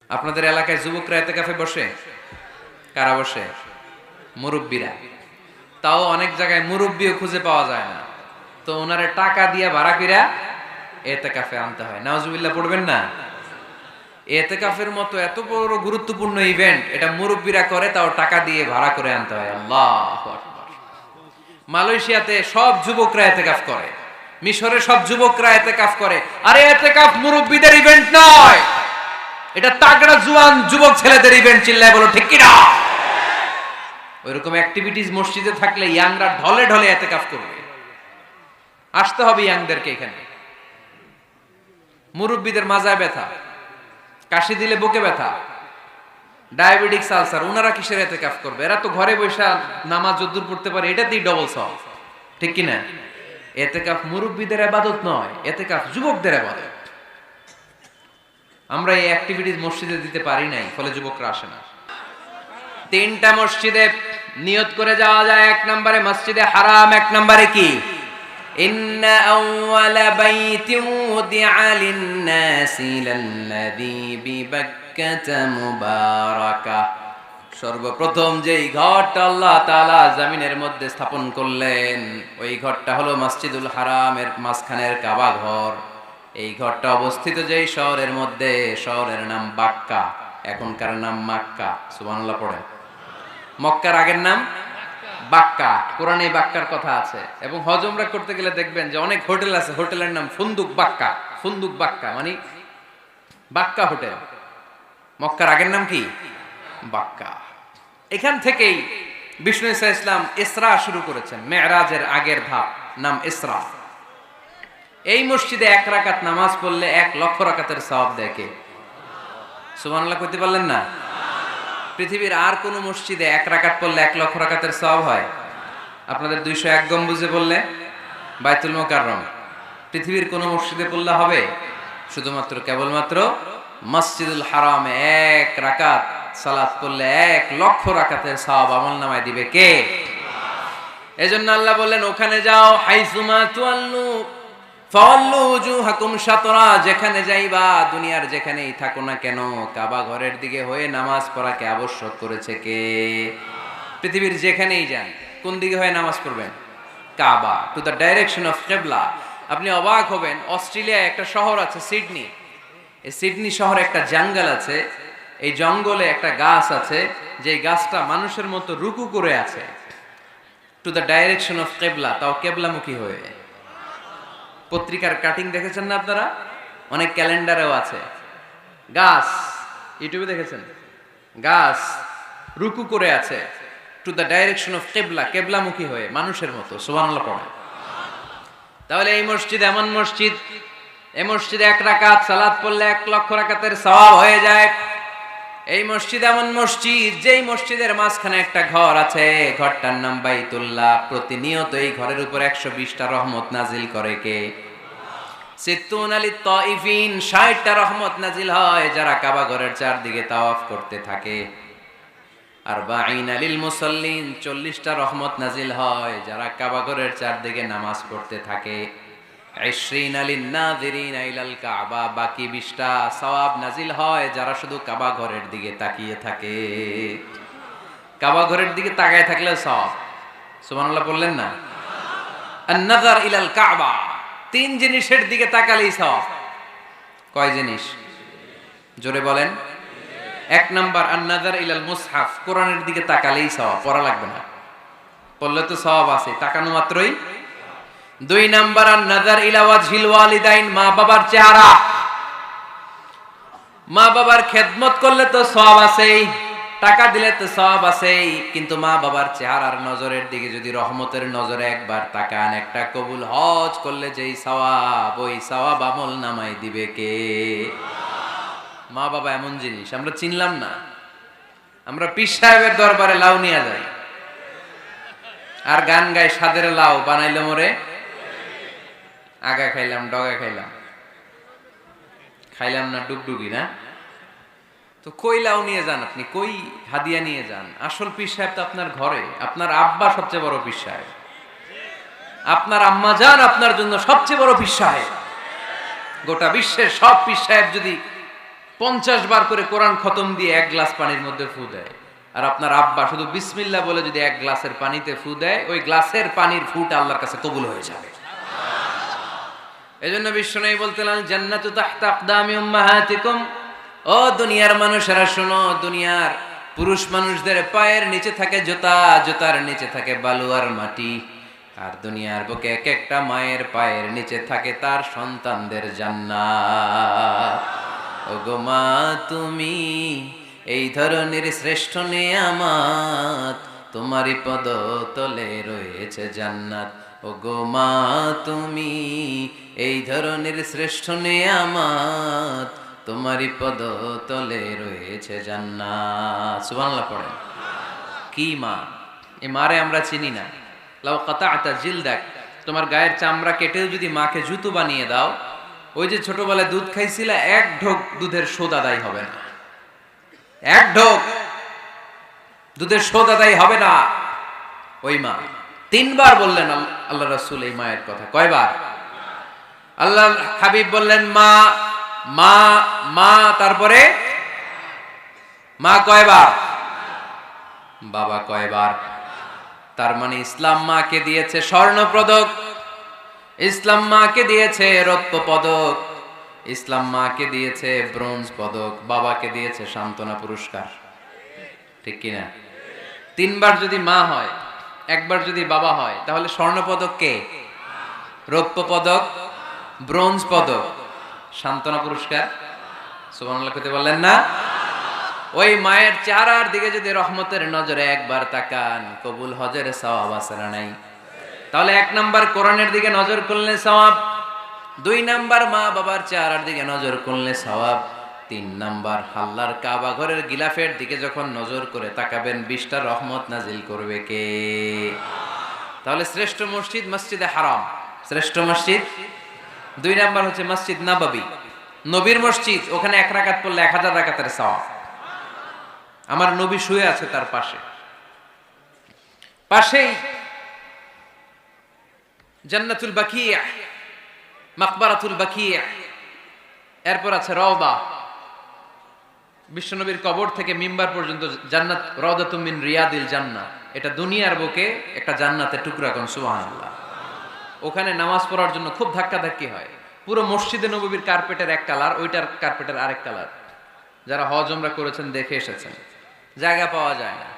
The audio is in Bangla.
আপনাদের এলাকায় যুবকরা এতেকাফে বসে? কারা বসে? মুরব্বীরা। তাও অনেক জায়গায় মুরব্বিও খুঁজে পাওয়া যায় না, তো ওনারে টাকা দিয়ে ভাড়া কইরা এতেকাফে আনতে হয়। নাউজুবিল্লাহ পড়বেন না? এতেকাফের মতো এত বড় গুরুত্বপূর্ণ ইভেন্ট এটা মুরব্বীরা করে, তাও টাকা দিয়ে ভাড়া করে আনতে হয়। আল্লাহু আকবার। মালয়েশিয়াতে সব যুবকরা এতেকাফ করে, মিশরে সব যুবকরা এতেকাফ করে। আরে এতেকাফ মুরব্বীদের ইভেন্ট নয়, এটা তাগড়া জুয়ান যুবক ছেলেদের ইভেন্ট। চিল্লায় বলো ঠিক কি না? ওইরকম অ্যাক্টিভিটিস মসজিদে থাকলে ইয়াংরা ঢলে ঢলে এতেকাফ করবে। আসতে হবে ইয়াংদেরকে এখানে। মুরব্বীদের মাজায় ব্যথা, কাশি দিলে বুকে ব্যথা, ডায়াবেটিক্স, আলসার, ওনারা কিসের এতেকাফ করবে? এরা তো ঘরে বসে নামাজ যদ্দুর পড়তে পারে, এটাতেই ডবল সওয়াব। ঠিক কি না? এতেকাফ মুরব্বীদের ইবাদত নয়, এতেকাফ যুবকদের ইবাদত। আমরা এই অ্যাক্টিভিটিস মসজিদে দিতে পারি নাই, ফলে যুবকরা আসে না। তিনটা মসজিদে নিয়ত করে যাওয়া যায়। এক নম্বরে মসজিদে হারাম, এক নম্বরে কি? ইন্না আউওয়ালা বাইতিন উদিআ লিন-নাসি লাল্লাযী বিবাক্কাতা মুবারাকা। সর্বপ্রথম যেই ঘরটা আল্লাহ তাআলা জমিনের মধ্যে স্থাপন করলেন, ওই ঘরটা হলো মসজিদুল হারামের মাঝখানের কাবা ঘর। এই ঘরটা অবস্থিত যেই শহরের মধ্যে, শহরের নাম বাক্কা, এখনকার নাম মক্কা। সুবহানাল্লাহ পড়েন। মক্কার আগের নাম বাক্কা। কোরআনে বাক্কার কথা আছে, এবং হজ উমরা করতে গেলে দেখবেন যে অনেক হোটেল আছে, হোটেলের নাম ফুন্দুক বাক্কা। ফুন্দুক বাক্কা মানে বাক্কা হোটেল। মক্কার আগের নাম কি? বাক্কা। এখান থেকেই বিষ্ণু ঈসা ইসলাম ইসরা শুরু করেছেন। মেরাজের আগের ধাপ নাম ইসরা। এই মসজিদে 1 রাকাত নামাজ পড়লে 1 লক্ষ রাকাতের সওয়াব দেয় কে? সুবহানাল্লাহ কইতে পারলেন না? পৃথিবীর আর কোন মসজিদে 1 রাকাত পড়লে 1 লক্ষ রাকাতের সওয়াব হয়? আপনাদের 201 গম্বুজে পড়লে, বাইতুল মুকাররম, পৃথিবীর কোন মসজিদে পড়লে হবে? শুধুমাত্র কেবলমাত্র মসজিদুল হারামে 1 রাকাত সালাত পড়লে 1 লক্ষ রাকাতের সওয়াব আমলনামায় দিবে কে? এজন্য আল্লাহ বললেন, ওখানে যাও, হাইসুমা তুআল্লু ফাওয়াল্লু উজুহাকুম শাতরা। যেখানে যাইবা, দুনিয়ার যেখানেই থাকো না কেন, কাবা ঘরের দিকে হয়ে নামাজ পড়াকে আবশ্যক করেছে কে? পৃথিবীর যেখানেই যান, কোন দিকে হয়ে নামাজ পড়বেন? কাবা, টু দ্য ডাইরেকশন অফ কিবলা। আপনি অবাক হবেন, অস্ট্রেলিয়ায় একটা শহর আছে সিডনি। এই সিডনি শহরে একটা জঙ্গল আছে। এই জঙ্গলে একটা গাছ আছে, যে গাছটা মানুষের মতো রুকু করে আছে, টু দ্য ডাইরেকশন অফ কিবলা, তাও কিবলামুখী হয়ে। পত্রিকার কাটিং দেখেছেন না আপনারা? অনেক ক্যালেন্ডারেও আছে। গাছ, ইউটিউবে দেখেছেন, গাছ রুকু করে আছে টু দ্য ডাইরেকশন অফ কিবলা, কিবলামুখী হয়ে, মানুষের মতো। সুবহানাল্লাহ পড়ে। তাহলে এই মসজিদ এমন মসজিদ, এই মসজিদে 1 রাকাত সালাত পড়লে 1 লক্ষ রাকাতের সওয়াব হয়ে যায়। এই মসজিদ এমন মসজিদ, যেই মসজিদের মাঝখানে একটা ঘর আছে, ঘরটার নাম বাইতুল্লাহ। প্রতিনিয়ত এই ঘরের উপর 120টা রহমত নাজিল করে কে? সিত্তুন আলিত তাইফিন, 60টা রহমত নাজিল হয় যারা কাবা ঘরের চারদিকে তাওয়াফ করতে থাকে। আরবাঈন লিল মুসাল্লিন, 40টা রহমত নাজিল হয় যারা কাবা ঘরের চারদিকে নামাজ পড়তে থাকে। 20 লিন নাযিরিন ইলাল কাবা, বাকি 20টা সওয়াব নাজিল হয় যারা শুধু কাবা ঘরের দিকে তাকিয়ে থাকে। কাবা ঘরের দিকে তাকায় থাকলে সওয়াব। সুবহানাল্লাহ বললেন না? আন-নাযার ইলাল কাবা, 3 জিনিসের দিকে তাকালেই সওয়াব। কয় জিনিস? জোরে বলেন। 1 নাম্বার আন-নাযার ইলাল মুসহাফ, কোরআনের দিকে তাকালেই সওয়াব, পড়া লাগবে না, পড়লে তো সওয়াব আছে, তাকানো মাত্রই। 2 নাম্বার আন-নাযার ইলা ওয়াজহিল ওয়ালিদাইন, মা বাবার চেহারা। মা বাবার খেদমত করলে তো সওয়াব আছেই, টাকা দিলে তো সওয়াব আছেই, কিন্তু মা বাবার চেহারার নজরের দিকে যদি রহমতের নজরে একবার তাকান, একটা কবুল হজ করলে যেই সওয়াব, ওই সওয়াব আমল নামায় দিবে কে? মা বাবা এমন জিনিস আমরা চিনলাম না। আমরা পীর সাহেবের দরবারে লাউ নিয়ে যাই আর গান গাই, সাদের লাউ বানাইলো মোরে, আগা খাইলাম, ডগা খাইলাম, খাইলাম না ডুগডুগি না। তো কই লাউ নিয়ে যান আপনি, কই হাদিয়া নিয়ে যান? আসল পীর সাহেব তো আপনার ঘরে। আপনার আব্বা সবচেয়ে বড় পীর সাহেব, আপনার আম্মা জান আপনার জন্য সবচেয়ে বড় পীর সাহেব। গোটা বিশ্বের সব পীর সাহেব যদি 50 বার করে কোরআন খতম দিয়ে এক গ্লাস পানির মধ্যে ফু দেয়। আর আপনার আব্বা শুধু বিসমিল্লাহ বলে যদি এক গ্লাসের পানিতে ফু দেয়, ওই গ্লাসের পানির ফুটা আল্লাহর কাছে কবুল হয়ে যাবে। এজন্য বিশ্বনবী বলতেন, জান্নাতু তাহতা আকদামি উম্মাহাতিকুম। ও দুনিয়ার মানুষেরা শোনো, দুনিয়ার পুরুষ মানুষদের পায়ের নিচে থাকে জুতা, জুতার নিচে থাকে বালু আর মাটি। আর দুনিয়ার বুকে এক একটা মায়ের পায়ের নিচে থাকে তার সন্তানদের জান্নাত। ওগো মা তুমি এই ধরনের শ্রেষ্ঠ নেয়ামত, তোমারই পদতলে রয়েছে জান্নাত। ওগো মা তুমি এই ধরনের শ্রেষ্ঠ নেয়ামত, তোমারই পদতলে রয়েছে জান্নাত। সুবহানাল্লাহ পড়েন। কি মা? এই মারে আমরা চিনি না। লাউ কাতাআতা জিলদাক, তোমার গায়ের চামড়া কেটেও যদি মাকে জুতো বানিয়ে দাও, ওই যে ছোটবেলায় দুধ খাইছিলা, এক ঢোক দুধের শোধ আদায় হবে না। এক ঢোক দুধের শোধ আদায় হবে না। ওই মা 3 বার বললেন আল্লাহ রাসূল এই মায়ের কথা। কয়বার? আল্লাহ হাবিব বললেন মা মা মা, তারপরে মা কয়বার? বাবা কয়বার? তার মানে ইসলাম মাকে দিয়েছে স্বর্ণ পদক, ইসলাম মাকে দিয়েছে রৌপ্য পদক, ইসলাম মাকে দিয়েছে ব্রোঞ্জ পদক, বাবাকে দিয়েছে সান্ত্বনা পুরস্কার। ঠিক কিনা? 3 বার যদি মা হয়, একবার যদি বাবা হয়, তাহলে স্বর্ণ পদক কে? রৌপ্য পদক, ব্রোঞ্জ পদক, সান্ত্বনা পুরস্কার। সুবহানাল্লাহ কইতে বললেন না? ওই মায়ের চেহারার দিকে যদি রহমতের নজরে একবার তাকান, কবুল হজের সওয়াব আছে না নাই? তাহলে 1 নাম্বার কোরআনের দিকে নজর করলে সওয়াব, 2 নাম্বার মা বাবার চেহারার দিকে নজর করলে সওয়াব, 3 নাম্বার আল্লাহর কাবা ঘরের গিলাফের দিকে যখন নজর করে তাকাবেন, 20টা রহমত নাজিল করবে কে? তাহলে শ্রেষ্ঠ মসজিদ মসজিদে হারাম, শ্রেষ্ঠ মসজিদ। 2 নাম্বার হচ্ছে মসজিদ নববী, নবীর মসজিদ। ওখানে 1 রাকাত পড়লে 1000 রাকাতের সওয়াব। আমার নবী শুয়ে আছে তার পাশে, পাশেই জান্নাতুল বাকিয়া, মাকবারাতুল বাকিয়া, এরপর আছে রওদা। বিশ্বনবীর কবর থেকে মিম্বার পর্যন্ত জান্নাত, রওদাতুম মিন রিয়াদিল জান্নাহ। এটা দুনিয়ার বুকে একটা জান্নাতের টুকরা, কোন সুবহানাল্লাহ। ওখানে নামাজ পড়ার জন্য খুব ধাক্কাধাক্কি হয়। পুরো মসজিদে নববীর কার্পেটের এক কালার, ওইটার কার্পেটের আরেক কালার। যারা হজ উমরা করেছেন দেখে এসেছেন, জায়গা পাওয়া যায় না।